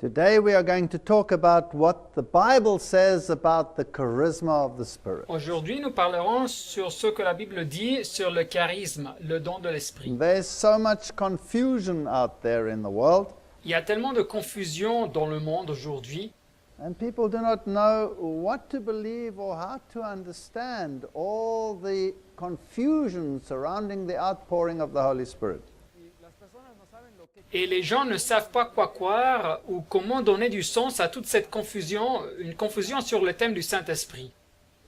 Today we are going to talk about what the Bible says about the charisma of the Spirit. Aujourd'hui, nous parlerons sur ce que la Bible dit sur le charisme, le don de l'esprit. There's so much confusion out there in the world, Il y a tellement de confusion dans le monde aujourd'hui and people do not know what to believe or how to understand all the confusion surrounding the outpouring of the Holy Spirit. et les gens ne savent pas quoi croire ou comment donner du sens à toute cette confusion, une confusion sur le thème du Saint-Esprit.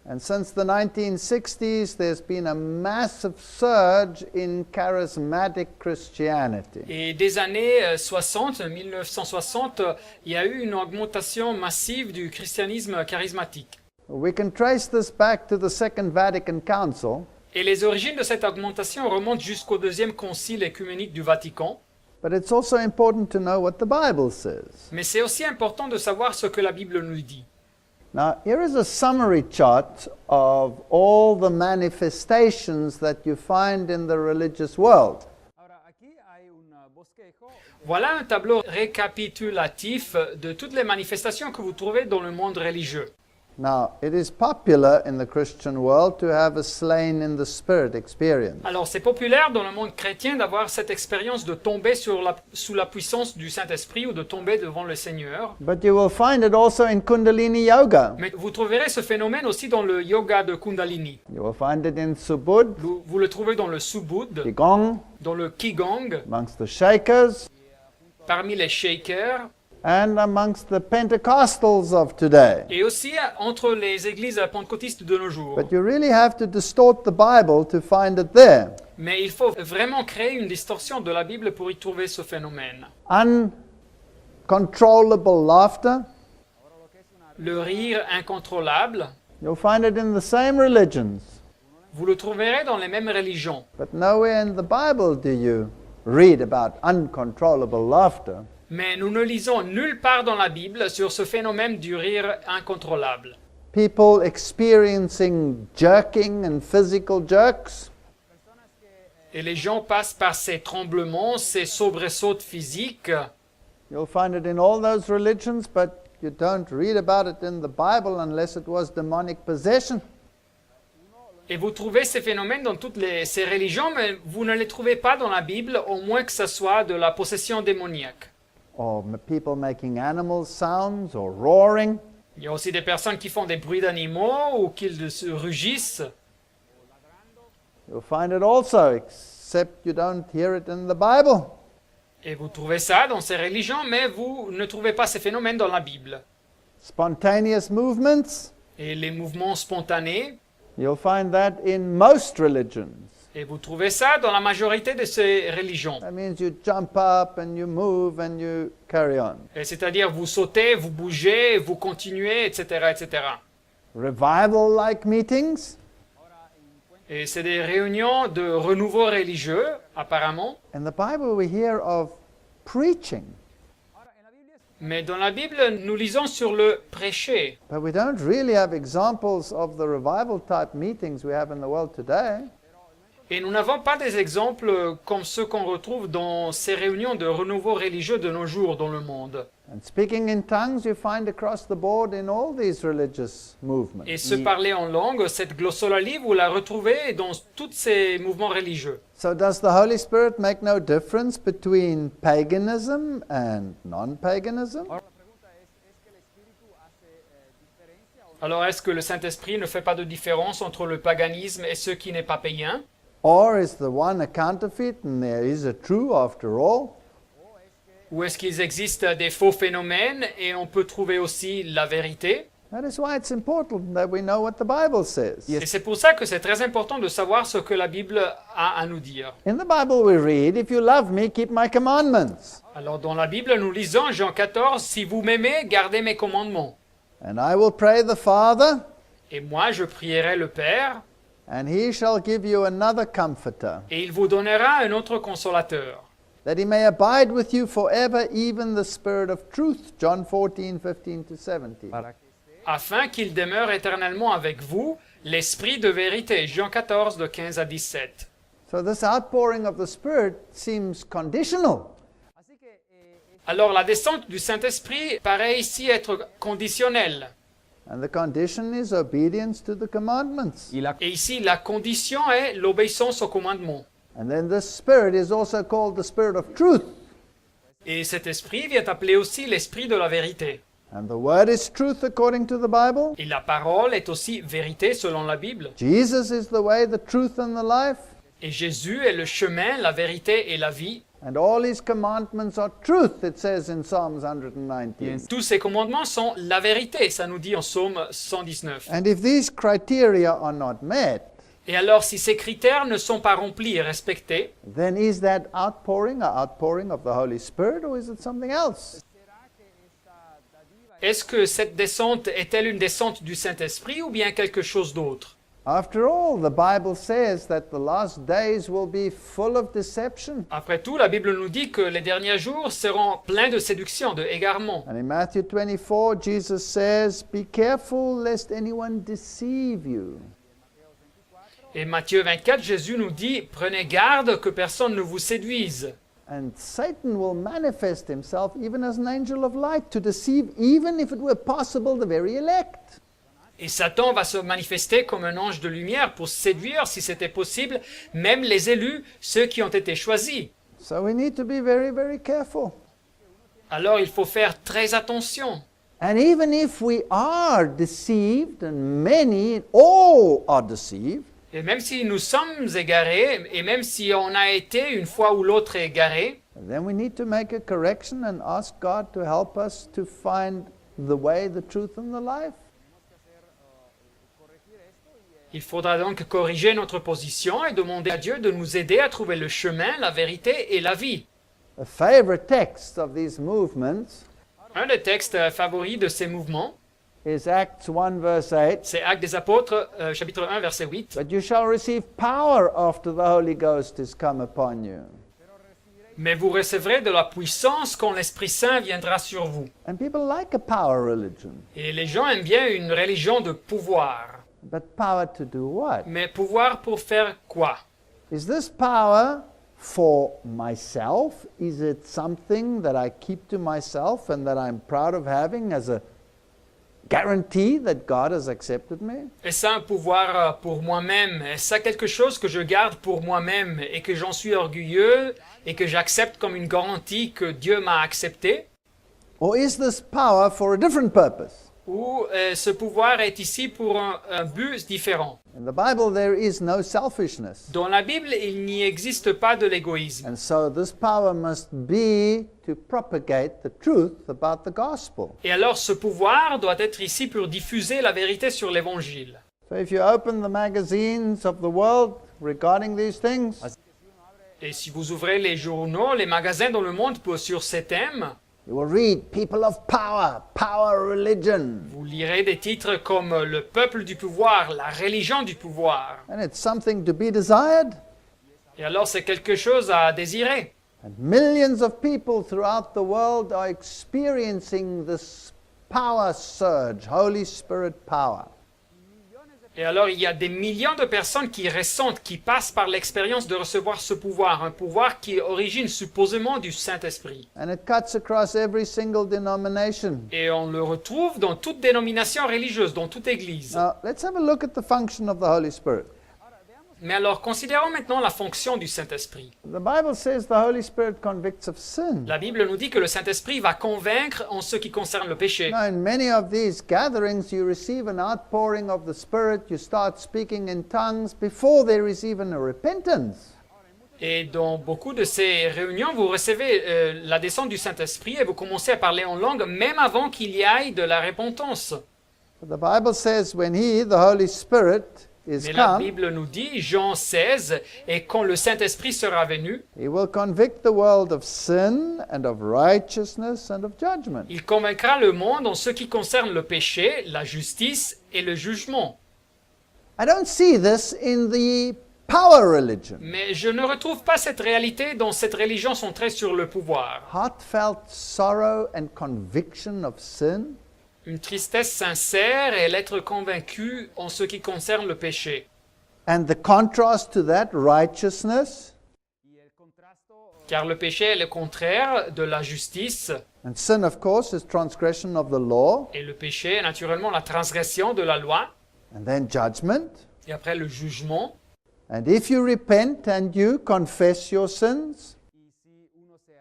And since the 1960s, there's been a massive surge in charismatic Christianity. Et des années 1960, il y a eu une augmentation massive du christianisme charismatique. We can trace this back to the Second Vatican Council, Et les origines de cette augmentation remontent jusqu'au deuxième concile œcuménique du Vatican. but it's also important to know what the Bible says. Mais c'est aussi important de savoir ce que la Bible nous dit. Now, here is a summary chart of all the manifestations that you find in the religious world. Voilà un tableau récapitulatif de toutes les manifestations que vous trouvez dans le monde religieux. Now, it is popular in the Christian world to have a slain in the spirit experience. Alors, c'est populaire dans le monde chrétien d'avoir cette expérience de tomber sous la puissance du Saint-Esprit ou de tomber devant le Seigneur. But you will find it also in Kundalini Yoga. Mais vous trouverez ce phénomène aussi dans le yoga de Kundalini. You will find it in Subud, Vous le trouvez dans le Subud, Qigong, dans le Qigong, amongst the Shakers, parmi les Shakers, and amongst the Pentecostals of today. et aussi entre les églises pentecôtistes de nos jours. But you really have to distort the Bible to find it there. Mais il faut vraiment créer une distorsion de la Bible pour y trouver ce phénomène. Uncontrollable laughter, Le rire incontrôlable, you'll find it in the same religions. vous le trouverez dans les mêmes religions. But nowhere in the Bible do you read about uncontrollable laughter. Mais nous ne lisons nulle part dans la Bible sur ce phénomène du rire incontrôlable. People experiencing jerking and physical jerks, Et les gens passent par ces tremblements, ces soubresauts physiques. you'll find it in all those religions, but you don't read about it in the Bible unless it was demonic possession. Et vous trouvez ces phénomènes dans toutes ces religions, mais vous ne les trouvez pas dans la Bible, au moins que ce soit de la possession démoniaque. Or people making animal sounds or roaring. Il y a aussi des personnes qui font des bruits d'animaux ou qui se rugissent. You'll find it also, except you don't hear it in the Bible. Et vous trouvez ça dans ces religions, mais vous ne trouvez pas ces phénomènes dans la Bible. Spontaneous movements, Et les mouvements spontanés, you'll find that in most religions. et vous trouvez ça dans la majorité de ces religions. That means you jump up and you move and you carry on. Et c'est-à-dire vous sautez, vous bougez, vous continuez, etc., etc. Revival-like meetings, Et c'est des réunions de renouveau religieux, apparemment. in the Bible we hear of preaching, Mais dans la Bible, nous lisons sur le prêcher. but we don't really have examples of the revival type meetings we have in the world today. Et nous n'avons pas des exemples comme ceux qu'on retrouve dans ces réunions de renouveau religieux de nos jours dans le monde. And speaking in tongues you find across the board in all these religious movements. Et se parler en langue, cette glossolalie, vous la retrouvez dans tous ces mouvements religieux. So does the Holy Spirit make no difference between paganism and non-paganism? Alors est-ce que le Saint-Esprit ne fait pas de différence entre le paganisme et ce qui n'est pas païen? Or is the one a counterfeit and there is a true after all? Ou est-ce qu'il existe des faux phénomènes et on peut trouver aussi la vérité? That is why it's important that we know what the Bible says. Et c'est pour ça que c'est très important de savoir ce que la Bible a à nous dire. In the Bible we read, if you love me, keep my commandments. Alors dans la Bible, nous lisons Jean 14, « Si vous m'aimez, gardez mes commandements. And I will pray the Father, Et moi, je prierai le Père, and he shall give you another comforter, et il vous donnera un autre consolateur, that he may abide with you forever, even the Spirit of truth. John 14:15-17. afin qu'il demeure éternellement avec vous, l'Esprit de vérité. » Jean 14, de 15 à 17. So this outpouring of the Spirit seems conditional. Alors la descente du Saint-Esprit paraît ici être conditionnelle. And the condition is obedience to the commandments. Et ici, la condition est l'obéissance au commandement. And then the Spirit is also called the Spirit of truth. Et cet esprit vient appeler aussi l'esprit de la vérité. And the Word is truth according to the Bible. Et la parole est aussi vérité selon la Bible. Jesus is the way, the truth, and the life. Et Jésus est le chemin, la vérité et la vie. And all His commandments are truth, it says in Psalms 119. Tous ces commandements sont la vérité, ça nous dit en Psaume 119. And if these criteria are not met, Et alors, si ces critères ne sont pas remplis et respectés, then is that outpouring of the Holy Spirit, or is it something else? est-ce que cette descente est-elle une descente du Saint-Esprit ou bien quelque chose d'autre? After all, the Bible says that the last days will be full of deception. Après tout, la Bible nous dit que les derniers jours seront pleins de séduction, de égarement. And in Matthew 24, Jesus says, "Be careful lest anyone deceive you." Et Matthieu 24, Jésus nous dit, prenez garde que personne ne vous séduise. And Satan will manifest himself even as an angel of light to deceive, even if it were possible, the very elect. Et Satan va se manifester comme un ange de lumière pour séduire, si c'était possible, même les élus, ceux qui ont été choisis. So we need to be very, very careful. Alors il faut faire très attention. And even if we are deceived, and many, all are deceived, Et même si nous sommes égarés, et même si on a été une fois ou l'autre égarés, then we need to make a correction and ask God to help us to find the way, the truth, and the life. il faudra donc corriger notre position et demander à Dieu de nous aider à trouver le chemin, la vérité et la vie. A favorite text of these movements Un des textes favoris de ces mouvements, is Acts 1 verse 8. c'est Actes des Apôtres, chapitre 1, verset 8. But you shall receive power after the Holy Ghost is come upon you. Mais vous recevrez de la puissance quand l'Esprit Saint viendra sur vous. And people like a power religion. Et les gens aiment bien une religion de pouvoir. But power to do what? Mais pouvoir pour faire quoi? Is this power for myself? Is it something that I keep to myself and that I'm proud of having as a guarantee that God has accepted me? Est-ce un pouvoir pour moi-même? Est-ce quelque chose que je garde pour moi-même et que j'en suis orgueilleux et que j'accepte comme une garantie que Dieu m'a accepté? Or is this power for a different purpose? Ou ce pouvoir est ici pour un but différent? In the Bible, there is no selfishness. Dans la Bible, il n'y existe pas de l'égoïsme. And so this power must be to propagate the truth about the gospel. Et alors ce pouvoir doit être ici pour diffuser la vérité sur l'Évangile. So if you open the magazines of the world regarding these things, Et si vous ouvrez les journaux, les magasins dans le monde sur ces thèmes, you will read people of power, power religion. vous lirez des titres comme le peuple du pouvoir, la religion du pouvoir. And it's something to be desired. Et alors c'est quelque chose à désirer. And millions of people throughout the world are experiencing this power surge, Holy Spirit power. Et alors il y a des millions de personnes qui ressentent, qui passent par l'expérience de recevoir ce pouvoir, un pouvoir qui est origine supposément du Saint-Esprit. And it cuts across every single denomination. Et on le retrouve dans toute dénomination religieuse, dans toute église. Now, let's have a look at the function of the Holy Spirit. Mais alors considérons maintenant la fonction du Saint-Esprit. The Bible says the Holy Spirit convicts of sin. La Bible nous dit que le Saint-Esprit va convaincre en ce qui concerne le péché. Now, in many of these gatherings, you receive an outpouring of the Spirit. You start speaking in tongues before there is even a repentance. Et dans beaucoup de ces réunions, vous recevez la descente du Saint-Esprit et vous commencez à parler en langue même avant qu'il y aille de la repentance. But the Bible says when He, the Holy Spirit, is Mais la come, Bible nous dit, Jean 16, et quand le Saint-Esprit sera venu, He will convict the world of sin and of righteousness and of judgment. il convaincra le monde en ce qui concerne le péché, la justice et le jugement. I don't see this in the power religion. Mais je ne retrouve pas cette réalité dans cette religion centrée sur le pouvoir. Heartfelt sorrow and conviction of sin. Une tristesse sincère et l'être convaincu en ce qui concerne le péché. And the contrast to that, righteousness. Car le péché est le contraire de la justice, And sin, of course, is transgression of the law, et le péché est naturellement la transgression de la loi, and then judgment. et après le jugement. And if you repent and you confess your sins,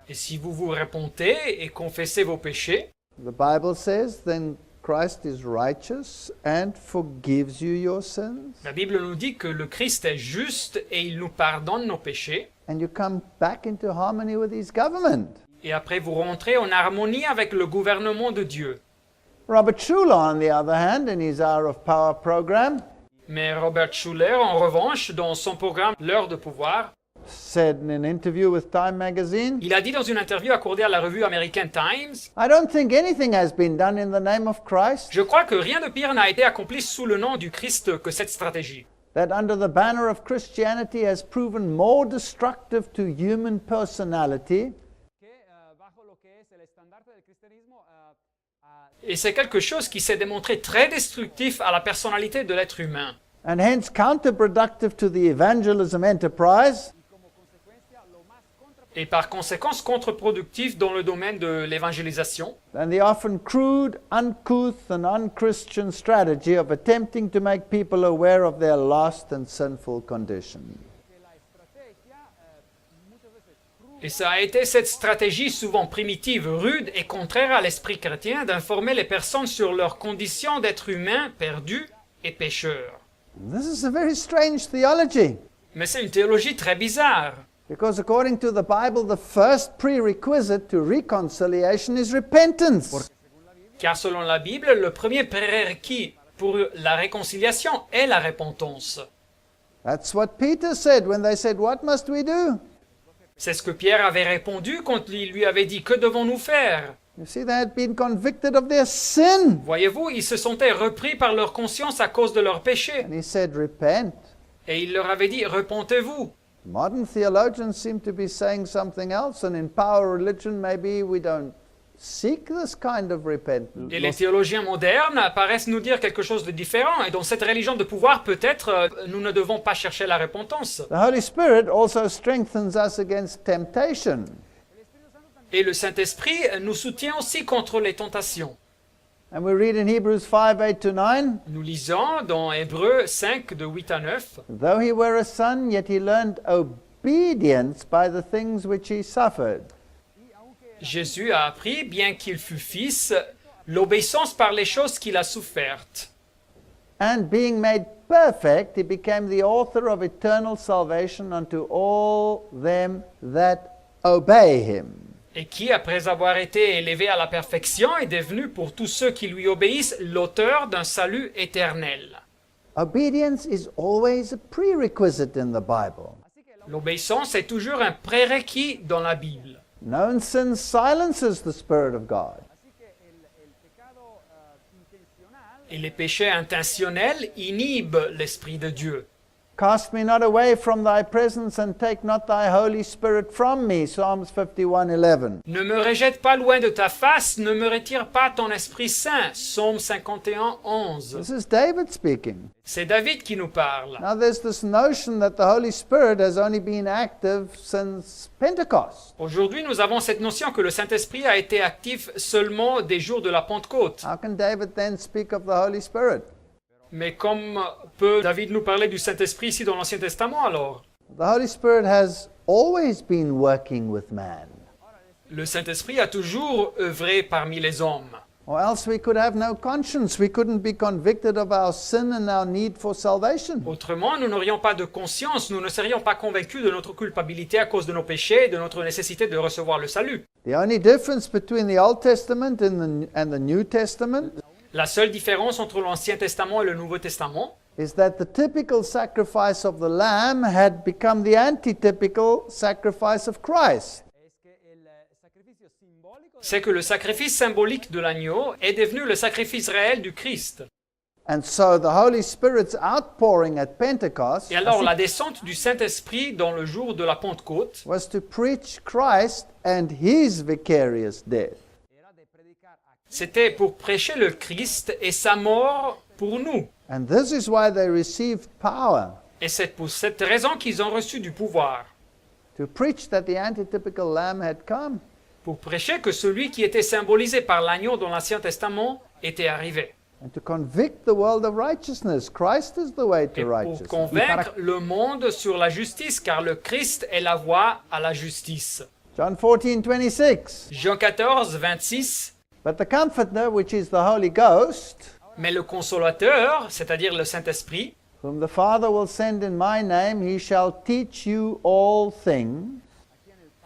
Et si vous vous repentez et confessez vos péchés, the Bible says, then Christ is righteous and forgives you your sins, la Bible nous dit que le Christ est juste et il nous pardonne nos péchés. and you come back into harmony with his government. Et après vous rentrez en harmonie avec le gouvernement de Dieu. Robert Schuller, on the other hand, in his Hour of Power program, Mais Robert Schuller, en revanche, dans son programme L'heure de pouvoir, said in an interview with Time magazine, il a dit dans une interview accordée à la revue American Times, I don't think anything has been done in the name of Christ je crois que rien de pire n'a été accompli sous le nom du Christ que cette stratégie. that under the banner of Christianity has proven more destructive to human personality Et c'est quelque chose qui s'est démontré très destructif à la personnalité de l'être humain. and hence counterproductive to the evangelism enterprise Et par conséquent contre-productif dans le domaine de l'évangélisation, than the often crude, uncouth, and unchristian strategy of attempting to make people aware of their lost and sinful condition. et ça a été cette stratégie souvent primitive, rude et contraire à l'esprit chrétien d'informer les personnes sur leur condition d'être humain perdu et pécheur. This is a very strange theology. Mais c'est une théologie très bizarre. Because according to the Bible, the first prerequisite to reconciliation is repentance. Car selon la Bible, le premier prérequis pour la réconciliation est la repentance. That's what Peter said when they said, what must we do? C'est ce que Pierre avait répondu quand il lui avait dit « Que devons-nous faire ?» You see, they had been convicted of their sin. Voyez-vous, ils se sentaient repris par leur conscience à cause de leurs péchés. And he said, repent. Et il leur avait dit « Repentez-vous ». Modern theologians seem to be saying something else, and in power religion, maybe we don't seek this kind of repentance. Et les théologiens modernes paraissent nous dire quelque chose de différent. Et dans cette religion de pouvoir, peut-être, nous ne devons pas chercher la repentance. The Holy Spirit also strengthens us against temptation. Et le Saint-Esprit nous soutient aussi contre les tentations. And we read in Hebrews 5, 8-9, Nous lisons dans Hébreux 5, de 8 à 9. though he were a son, yet he learned obedience by the things which he suffered. Jésus a appris, bien qu'il fût fils, l'obéissance par les choses qu'il a souffertes. And being made perfect, he became the author of eternal salvation unto all them that obey him. Et qui, après avoir été élevé à la perfection, est devenu pour tous ceux qui lui obéissent l'auteur d'un salut éternel. Obedience is always a prerequisite in the Bible. L'obéissance est toujours un prérequis dans la Bible. Known sin silences the Spirit of God. Et les péchés intentionnels inhibent l'Esprit de Dieu. Cast me not away from thy presence and take not thy Holy Spirit from me. Psalms 51:11. Ne me rejette pas loin de ta face, ne me retire pas ton Esprit Saint. Psaume 51, 11. This is David speaking. C'est David qui nous parle. Now there's this notion that the Holy Spirit has only been active since Pentecost. Aujourd'hui, nous avons cette notion que le Saint-Esprit a été actif seulement des jours de la Pentecôte. How can David then speak of the Holy Spirit? Mais comme peut David nous parler du Saint-Esprit ici dans l'Ancien Testament alors? The Holy Spirit has always been working with man. Le Saint-Esprit a toujours œuvré parmi les hommes. Or else we could have no conscience. We couldn't be convicted of our sin and our need for salvation. Autrement, nous n'aurions pas de conscience, nous ne serions pas convaincus de notre culpabilité à cause de nos péchés et de notre nécessité de recevoir le salut. The only difference between the Old Testament and the New Testament La seule différence entre l'Ancien Testament et le Nouveau Testament, is that the typical sacrifice of the lamb had become the antitypical sacrifice of Christ. c'est que le sacrifice symbolique de l'agneau est devenu le sacrifice réel du Christ. And so the Holy Spirit's outpouring at Pentecost Et alors la descente du Saint-Esprit dans le jour de la Pentecôte was to preach Christ and his vicarious death. c'était pour prêcher le Christ et sa mort pour nous. And this is why they received power. Et c'est pour cette raison qu'ils ont reçu du pouvoir. to preach that the antitypical lamb had come. pour prêcher que celui qui était symbolisé par l'agneau dans l'Ancien Testament était arrivé. And to convict the world of righteousness. Christ is the way Et to pour righteousness. convaincre le monde sur la justice, car le Christ est la voie à la justice. John 14:26. Jean 14, 26. But the Comforter, which is the Holy Ghost, Mais le consolateur, c'est-à-dire le Saint-Esprit, whom the Father will send in my name, he shall teach you all things,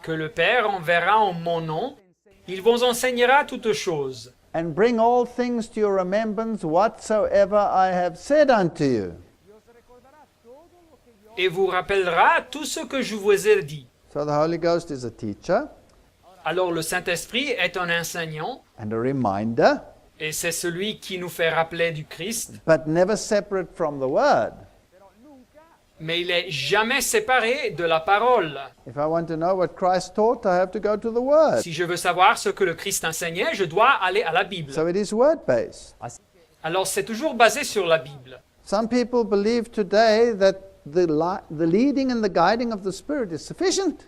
que le Père enverra en mon nom, il vous enseignera toutes choses, and bring all things to your remembrance whatsoever I have said unto you. et vous rappellera tout ce que je vous ai dit. So the Holy Ghost is a teacher Alors le Saint-Esprit est un enseignant, and a reminder, et c'est celui qui nous fait rappeler du Christ, but never separate from the Word. mais il est jamais séparé de la parole. If I want to know what Christ taught, I have to go to the Word. Si je veux savoir ce que le Christ enseignait, je dois aller à la Bible. So it is word-based. Alors c'est toujours basé sur la Bible. Some people believe today that the leading and the guiding of the Spirit is sufficient.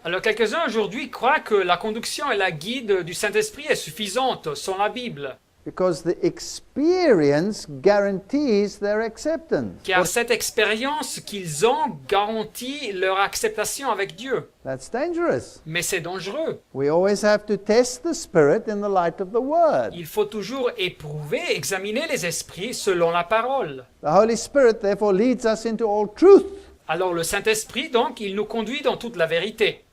Alors quelques-uns aujourd'hui croient que la conduction et la guide du Saint-Esprit est suffisante sans la Bible, Because the experience guarantees their acceptance. car cette expérience qu'ils ont garantit leur acceptation avec Dieu. That's dangerous. Mais c'est dangereux. We always have to test the Spirit in the light of the Word. Il faut toujours éprouver, examiner les esprits selon la parole. The Holy Spirit therefore leads us into all truth. Alors le Saint-Esprit, donc, il nous conduit dans toute la vérité.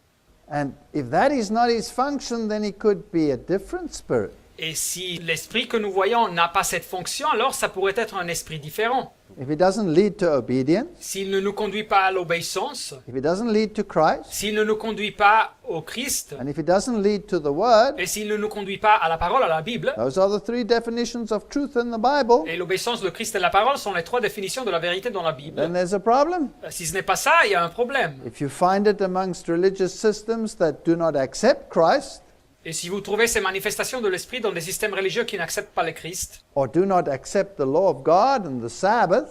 And if that is not his function, then he could be a different spirit. Et si l'esprit que nous voyons n'a pas cette fonction, alors ça pourrait être un esprit différent. If it doesn't lead to obedience, S'il ne nous conduit pas à l'obéissance, if it doesn't lead to Christ, s'il ne nous conduit pas au Christ, and if it doesn't lead to the Word, et s'il ne nous conduit pas à la parole, à la Bible, those are the three definitions of truth in the Bible, et l'obéissance de Christ et la parole sont les trois définitions de la vérité dans la then Bible. there's a problem. Si ce n'est pas ça, il y a un problème. If you find it amongst religious systems that do not accept Christ, Et si vous trouvez ces manifestations de l'esprit dans des systèmes religieux qui n'acceptent pas le Christ, or do not accept the law of God and the Sabbath,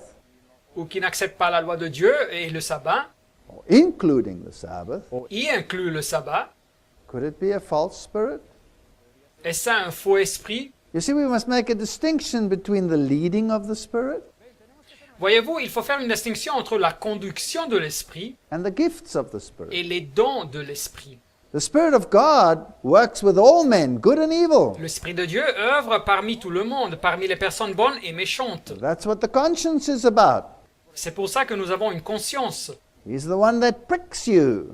ou qui n'acceptent pas la loi de Dieu et le sabbat, or including the Sabbath, y inclut le sabbat, could it be a false spirit? est ça un faux esprit? You see, we must make a distinction between the leading of the Spirit Voyez-vous, il faut faire une distinction entre la conduction de l'esprit and the gifts of the Spirit. et les dons de l'esprit. The Spirit of God works with all men, good and evil. L'esprit de Dieu œuvre parmi tout le monde, parmi les personnes bonnes et méchantes. That's what the conscience is about. C'est pour ça que nous avons une conscience. He's the one that pricks you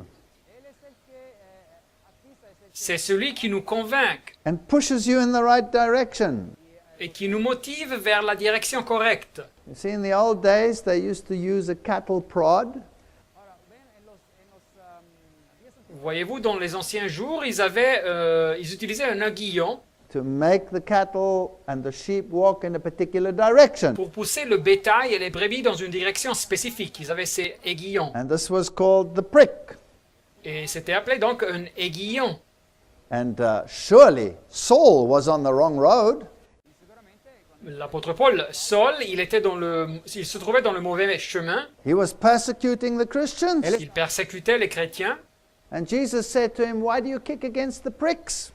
C'est celui qui nous convainc and pushes you in the right direction. et qui nous motive vers la direction correcte. You see, in the old days, they used to use a cattle prod. Voyez-vous, dans les anciens jours, ils utilisaient un aiguillon To make the cattle and the sheep walk in a particular direction. pour pousser le bétail et les brebis dans une direction spécifique. Ils avaient ces aiguillons. And this was called the prick. Et c'était appelé donc un aiguillon. And surely Saul was on the wrong road. L'apôtre Paul, Saul, il se trouvait dans le mauvais chemin. He was persecuting the Christians. Il persécutait les chrétiens. And Jesus said to him, "Why do you kick against the pricks?"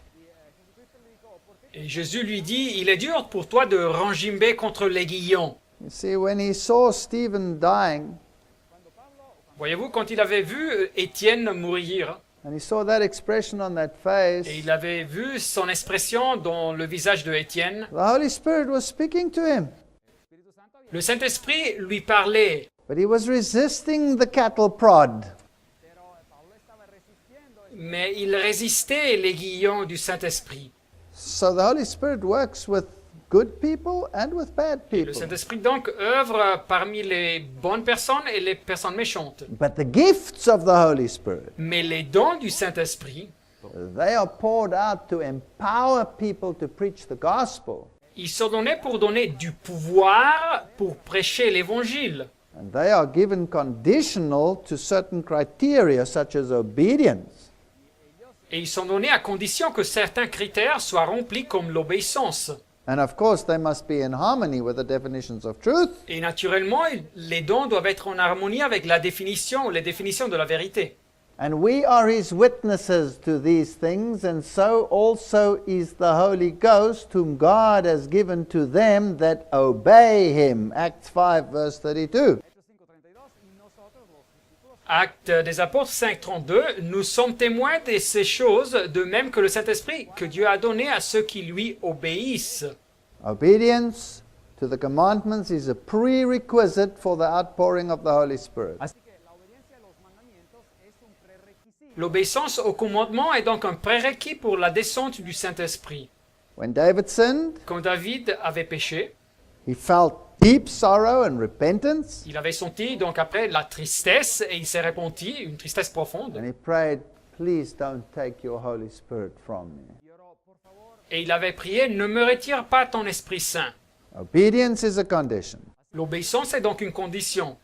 Et Jésus lui dit, il est dur pour toi de rengimber contre l'aiguillon. You see, when he saw Stephen dying, Voyez-vous, quand il avait vu Étienne mourir, and he saw that expression on that face, et il avait vu son expression dans le visage de Étienne, the Holy Spirit was speaking to him. le Saint-Esprit lui parlait, But he was resisting the cattle prod. mais il résistait l'aiguillon du Saint-Esprit. So the Holy Spirit works with good people and with bad Le people. Saint-Esprit donc œuvre parmi les bonnes personnes et les personnes méchantes. But the gifts of the Holy Spirit, Mais les dons du Saint-Esprit, they are poured out to empower people to preach the gospel. ils sont donnés pour donner du pouvoir pour prêcher l'Évangile. And they are given conditional to certain criteria such as obedience. Et ils sont donnés à condition que certains critères soient remplis comme l'obéissance. And of course, they must be in harmony with the definitions of truth. Et naturellement, les dons doivent être en harmonie avec la définition ou les définitions de la vérité. And we are his witnesses to these things, and so also is the Holy Ghost, whom God has given to them that obey him. Acts 5, verse 32. Actes des Apôtres 5.32, nous sommes témoins de ces choses, de même que le Saint-Esprit que Dieu a donné à ceux qui lui obéissent. Obedience to the commandments is a prerequisite for the outpouring of the Holy Spirit. L'obéissance au commandement est donc un prérequis pour la descente du Saint-Esprit. When David sinned, Quand David avait péché, he felt deep sorrow and repentance, il avait senti donc après la tristesse et il s'est repenti, une tristesse profonde. and he prayed, please don't take your Holy Spirit from me. Et il avait prié, ne me retire pas ton Esprit Saint. Obedience is a condition. L'obéissance est donc une condition.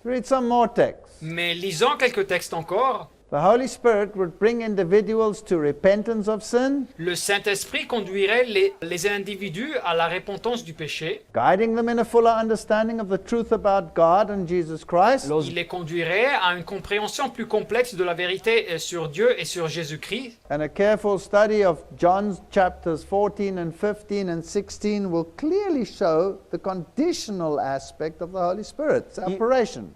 Let's read some more texts. Mais lisons quelques textes encore. The Holy Spirit would bring individuals to repentance of sin, Le Saint-Esprit conduirait les individus à la repentance du péché. guiding them in a fuller understanding of the truth about God and Jesus Christ, Il les conduirait à une compréhension plus complète de la vérité sur Dieu et sur Jésus-Christ. and a careful study of John's chapters 14 and 15 and 16 will clearly show the conditional aspect of the Holy Spirit's operation.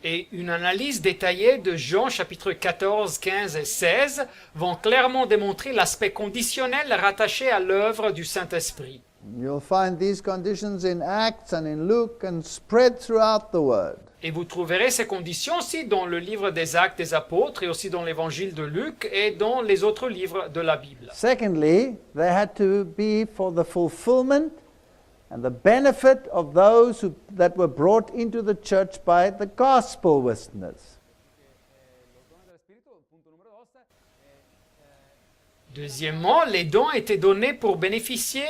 Et une analyse détaillée de Jean chapitre 14, 15 et 16 vont clairement démontrer l'aspect conditionnel rattaché à l'œuvre du Saint-Esprit. You'll find these conditions in Acts and in Luke and spread throughout the Word. Et vous trouverez ces conditions aussi dans le livre des Actes des Apôtres et aussi dans l'évangile de Luc et dans les autres livres de la Bible. Secondly, they had to be for the fulfillment and the benefit of those that were brought into the church by the gospel witness. Deuxièmement, les dons étaient donnés pour bénéficier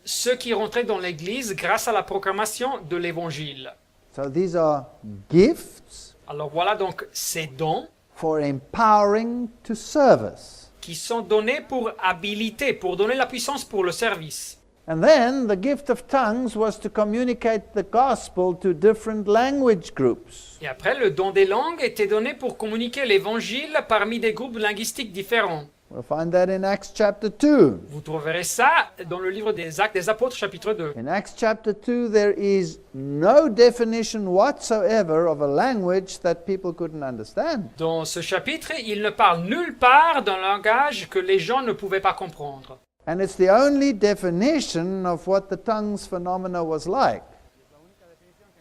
ceux qui rentraient dans l'Église grâce à la proclamation de l'Évangile. So these are gifts Alors voilà donc ces dons for empowering to service. qui sont donnés pour habiliter, pour donner la puissance pour le service. And then the gift of tongues was to communicate the gospel to different language groups. Et après, le don des langues était donné pour communiquer l'Évangile parmi des groupes linguistiques différents. We'll find that in Acts chapter 2. Vous trouverez ça dans le livre des Actes des Apôtres chapitre 2. In Acts chapter 2, there is no definition whatsoever of a language that people couldn't understand. Dans ce chapitre, il ne parle nulle part d'un langage que les gens ne pouvaient pas comprendre. And it's the only definition of what the tongues phenomena was like.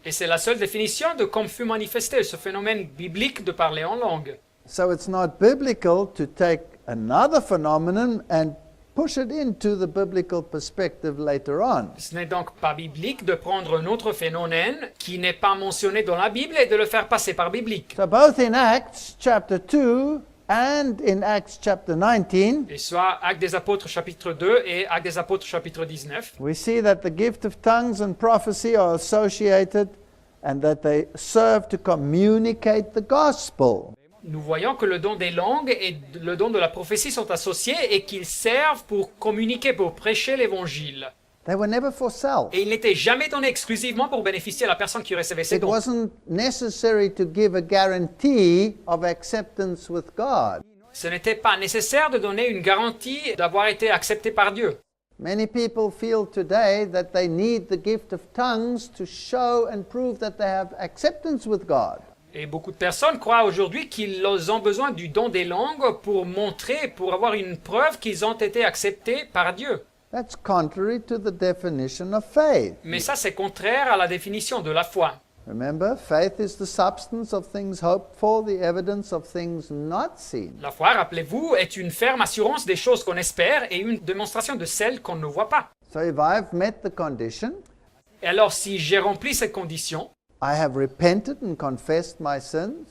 Et c'est la seule définition de comme fut manifesté ce phénomène biblique de parler en langue. So it's not biblical to take another phenomenon and push it into the biblical perspective later on. Ce n'est donc pas biblique de prendre un autre phénomène qui n'est pas mentionné dans la Bible et de le faire passer par biblique. So both in Acts chapter 2 and in Acts chapter 19, Et soit Actes des Apôtres chapitre 2 et Actes des Apôtres chapitre 19, we see that the gift of tongues and prophecy are associated and that they serve to communicate the gospel. nous voyons que le don des langues et le don de la prophétie sont associés et qu'ils servent pour communiquer, pour prêcher l'Évangile. They were never for self. Et il n'était jamais donné exclusivement pour bénéficier à la personne qui recevait ces It dons. wasn't necessary to give a guarantee of acceptance with God. Ce n'était pas nécessaire de donner une garantie d'avoir été accepté par Dieu. Many people feel today that they need the gift of tongues to show and prove that they have acceptance with God. Et beaucoup de personnes croient aujourd'hui qu'ils ont besoin du don des langues pour montrer, pour avoir une preuve qu'ils ont été acceptés par Dieu. That's contrary to the definition of faith. Mais ça, c'est contraire à la définition de la foi. Remember, faith is the substance of things hoped for, the evidence of things not seen. La foi, rappelez-vous, est une ferme assurance des choses qu'on espère et une démonstration de celles qu'on ne voit pas. So if I've met the condition, Et alors, si j'ai rempli cette condition, I have repented and confessed my sins,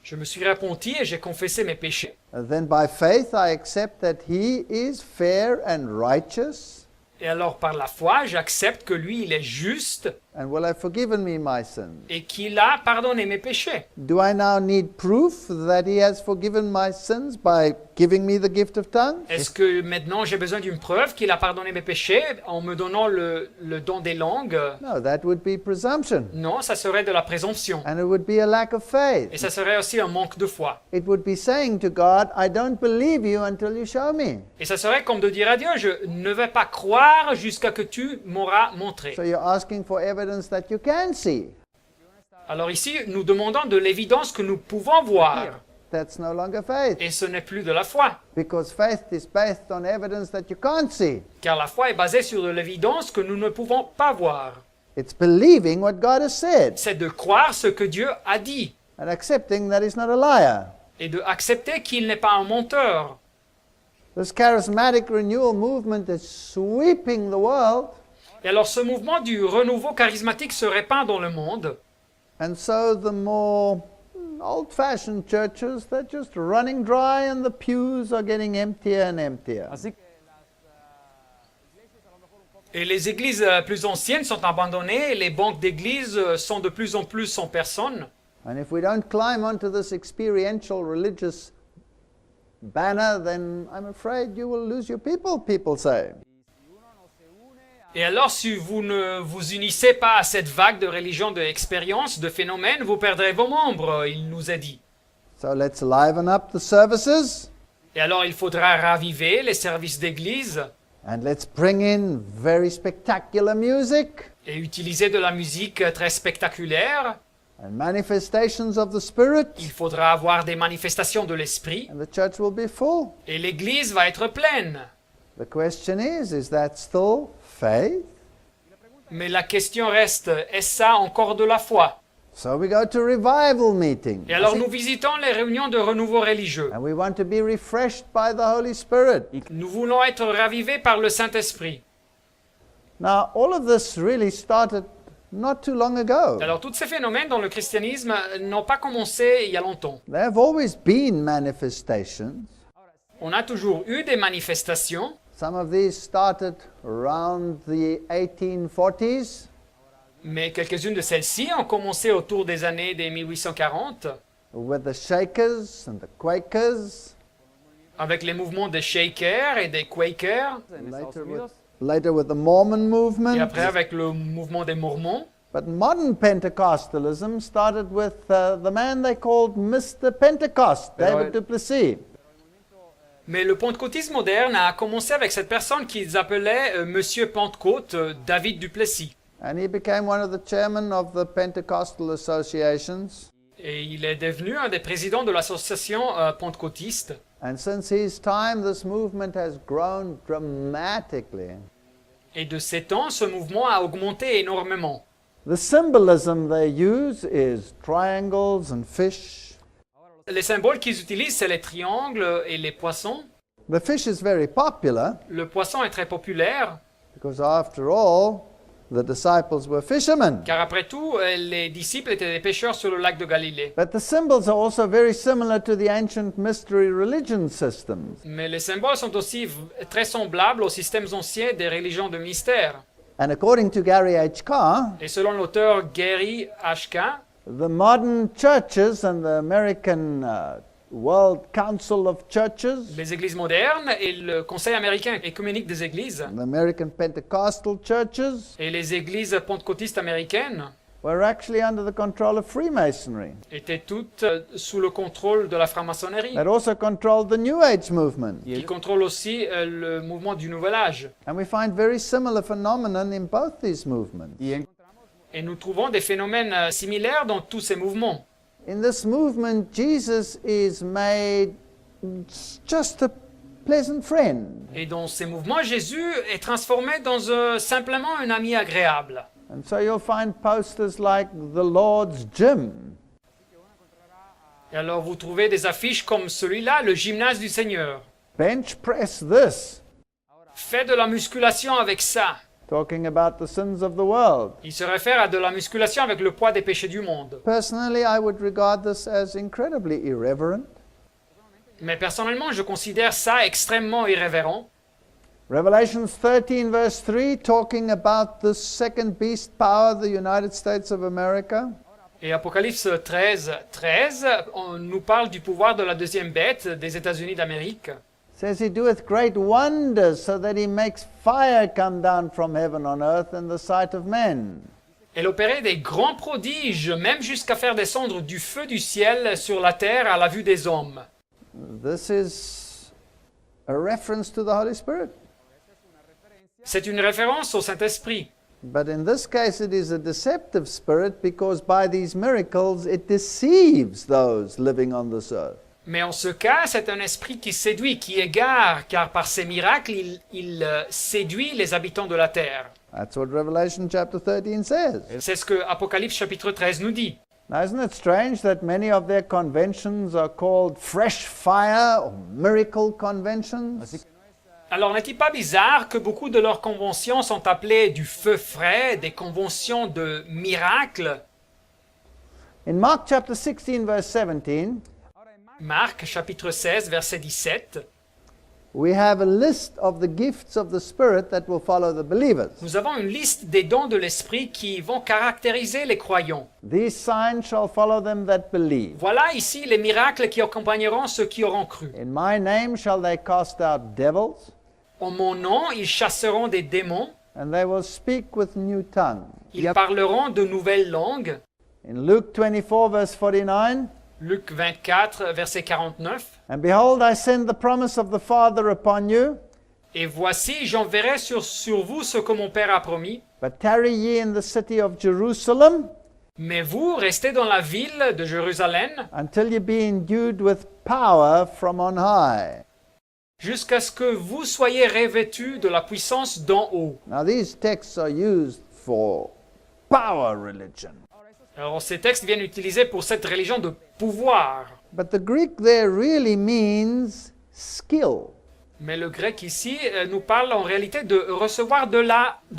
je me suis repenti et j'ai confessé mes péchés, then by faith I accept that He is fair and righteous, et alors par la foi, j'accepte que lui, il est juste and will have forgiven me my sins. et qu'il a pardonné mes péchés. Do I now need proof that he has forgiven my sins by giving me the gift of tongues? Est-ce que maintenant j'ai besoin d'une preuve qu'il a pardonné mes péchés en me donnant le don des langues? No, that would be presumption. Non, ça serait de la présomption. And it would be a lack of Et faith. ça serait aussi un manque de foi. It would be saying to God, I don't believe you until you show me. Et ça serait comme de dire à Dieu, je ne vais pas croire jusqu'à que tu m'auras montré. So you're asking for evidence that you can see. Alors ici, nous demandons de l'évidence que nous pouvons voir. That's no longer faith. Et ce n'est plus de la foi. Because faith is based on evidence that you can't see. Car la foi est basée sur de l'évidence que nous ne pouvons pas voir. It's believing what God has said C'est de croire ce que Dieu a dit. and accepting that he's not a liar. Et de accepter qu'il n'est pas un menteur. This charismatic renewal movement is sweeping the world. Et alors ce mouvement du renouveau charismatique se répand dans le monde. And so the more old-fashioned churches, they're just running dry and the pews are getting emptier and emptier. Et les églises plus anciennes sont abandonnées, et les banques d'églises sont de plus en plus sans personne. And if we don't climb onto this experiential religious banner, then I'm afraid you will lose your people say. Et alors si vous ne vous unissez pas à cette vague de religion, d'expérience, de phénomènes, vous perdrez vos membres, il nous a dit. So let's liven up the services Et alors il faudra raviver les services d'église and let's bring in very spectacular music et utiliser de la musique très spectaculaire. and manifestations of the Spirit, Il faudra avoir des manifestations de l'esprit and the church will be full. et l'église va être pleine. The question is that still faith? Mais la question reste, est-ce ça encore de la foi? So we go to revival meetings. Et alors nous visitons les réunions de renouveau religieux. And we want to be refreshed by the Holy Spirit. Nous voulons être ravivés par le Saint-Esprit. Now, all of this really started not too long ago. Alors tous ces phénomènes dans le christianisme n'ont pas commencé il y a longtemps. There have always been manifestations. On a toujours eu des manifestations. Some of these started around the 1840s. Mais quelques-unes de celles-ci ont commencé autour des années des 1840 with the Shakers and the Quakers. avec les mouvements des Shakers et des Quakers Later with the Mormon movement. et après avec le mouvement des Mormons. But modern Pentecostalism started with the man they called Mr. Pentecost, David Duplessis. Mais le pentecôtisme moderne a commencé avec cette personne qu'ils appelaient Monsieur Pentecôte, David Duplessis. And he became one of the chairmen of the Pentecostal associations. Et il est devenu un des présidents de l'association pentecôtiste. And since his time, this movement has grown dramatically. Et de ces temps, ce mouvement a augmenté énormément. The symbolism they use is triangles and fish. Les symboles qu'ils utilisent, c'est les triangles et les poissons. The fish is very popular Le poisson est très populaire, because, after all, the disciples were fishermen. car après tout, les disciples étaient des pêcheurs sur le lac de Galilée. But the symbols are also very similar to the ancient mystery religion systems. Mais les symboles sont aussi très semblables aux systèmes anciens des religions de mystère. And according to Gary H. Carr, Et selon l'auteur Gary H. Carr, the modern churches and the American World Council of Churches, les églises modernes et le Conseil américain écuménique des églises the American Pentecostal churches, et les églises pentecôtistes américaines were actually under the control of Freemasonry. étaient toutes sous le contrôle de la franc-maçonnerie, That also controlled the New Age movement. qui contrôle aussi le mouvement du Nouvel Âge. And we find very similar phenomenon in both these movements. Et nous trouvons des phénomènes similaires dans tous ces mouvements. In this movement, Jesus is made just a pleasant friend. Et dans ces mouvements, Jésus est transformé dans simplement un ami agréable. And so you'll find posters like the Lord's Gym. Et alors vous trouvez des affiches comme celui-là, le gymnase du Seigneur. Bench press this, Fais de la musculation avec ça. talking about the sins of the world. Il se réfère à de la musculation avec le poids des péchés du monde. Personally, I would regard this as incredibly irreverent. Mais personnellement, je considère ça extrêmement irrévérent. Revelations 13 verse 3, talking about the second beast power, the United States of America. Et Apocalypse 13 on nous parle du pouvoir de la deuxième bête des États-Unis d'Amérique. Says he doeth great wonders, so that he makes fire come down from heaven on earth in the sight of men. Elle opérait des grands prodiges, même jusqu'à faire descendre du feu du ciel sur la terre à la vue des hommes. This is a reference to the Holy Spirit. C'est une référence au Saint-Esprit. But in this case it is a deceptive spirit, because by these miracles it deceives those living on this earth. Mais en ce cas, c'est un esprit qui séduit, qui égare, car par ses miracles, il séduit les habitants de la terre. That's what Revelation chapter 13 says. C'est ce que Apocalypse chapitre 13 nous dit. Now, isn't it strange that many of their conventions are called fresh fire or miracle conventions? Alors n'est-il pas bizarre que beaucoup de leurs conventions sont appelées du feu frais, des conventions de miracles? In Mark chapter 16 verse 17, Marc chapitre 16 verset 17, we have a list of the gifts of the Spirit that will follow the believers. nous avons une liste des dons de l'Esprit qui vont caractériser les croyants. These signs shall follow them that believe. Voilà ici les miracles qui accompagneront ceux qui auront cru. In my name shall they cast out devils, En mon nom, ils chasseront des démons, and they will speak with new tongues. ils parleront de nouvelles langues. In Luke 24 verse 49, Luc 24, verset 49. and behold, I send the promise of the Father upon you, Et voici, j'enverrai sur vous ce que mon Père a promis. but tarry ye in the city of Jerusalem Mais vous, restez dans la ville de Jérusalem until ye be endued with power from on high. jusqu'à ce que vous soyez revêtus de la puissance d'en haut. Now these texts are used for power religion. Alors ces textes viennent utiliser pour cette religion de pouvoir. But the Greek there really means skill. Mais le grec ici nous parle en réalité de recevoir de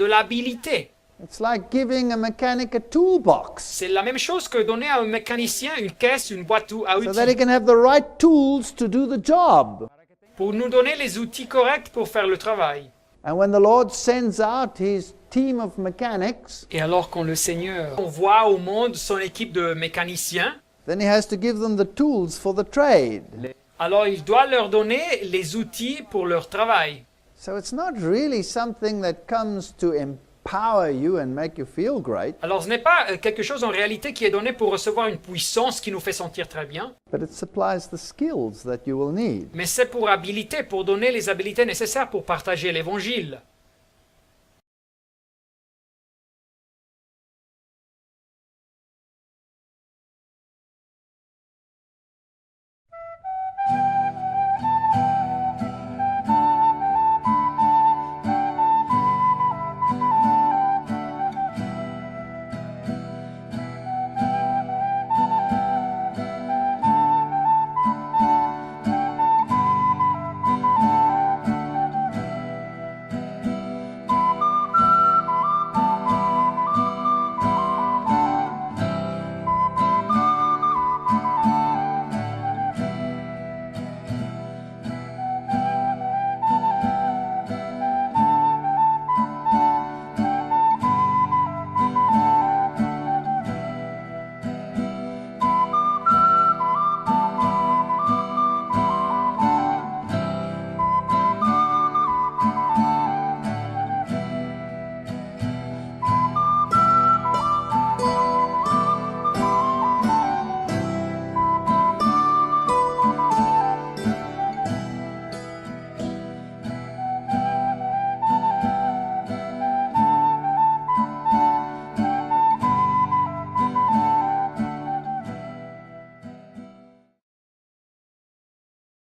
l'habilité. It's like giving a mechanic a toolbox C'est la même chose que donner à un mécanicien une caisse, une boîte à so that he outils, can have the right tools to do the job. pour nous donner les outils corrects pour faire le travail. And when the Lord sends out his team of mechanics, Et alors quand le Seigneur envoie au monde son équipe de mécaniciens, then he has to give them the tools for the trade. alors il doit leur donner les outils pour leur travail. So it's not really something that comes to empower you and make you feel great, Alors ce n'est pas quelque chose en réalité qui est donné pour recevoir une puissance qui nous fait sentir très bien, but it supplies the skills that you will need. mais c'est pour habiliter, pour donner les habilités nécessaires pour partager l'évangile.